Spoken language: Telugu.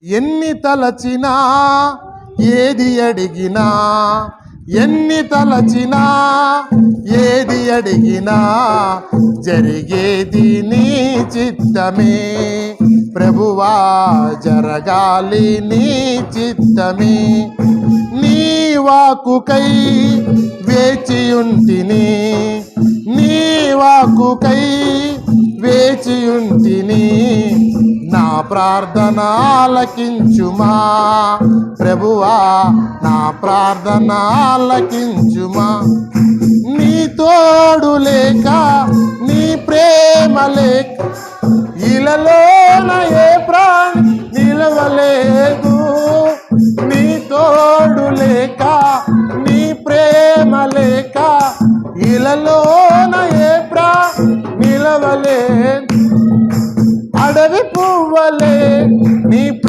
ఎన్ని తలచినా ఏది అడిగినా, ఎన్ని తలచినా ఏది అడిగినా జరిగేది నీ చిత్తమే ప్రభువా, జరగాలి నీ చిత్తమే. నీ వాక్కుకై వేచియుంటిని, నీ వాక్కుకై వేచియుంటిని, నా ప్రార్థన ఆలకించుమా ప్రభువా, నా ప్రార్థన ఆలకించుమా. నీ తోడు లేక, నీ ప్రేమ లేక ఇలలోన ఏ ప్రాణి నిలవలే.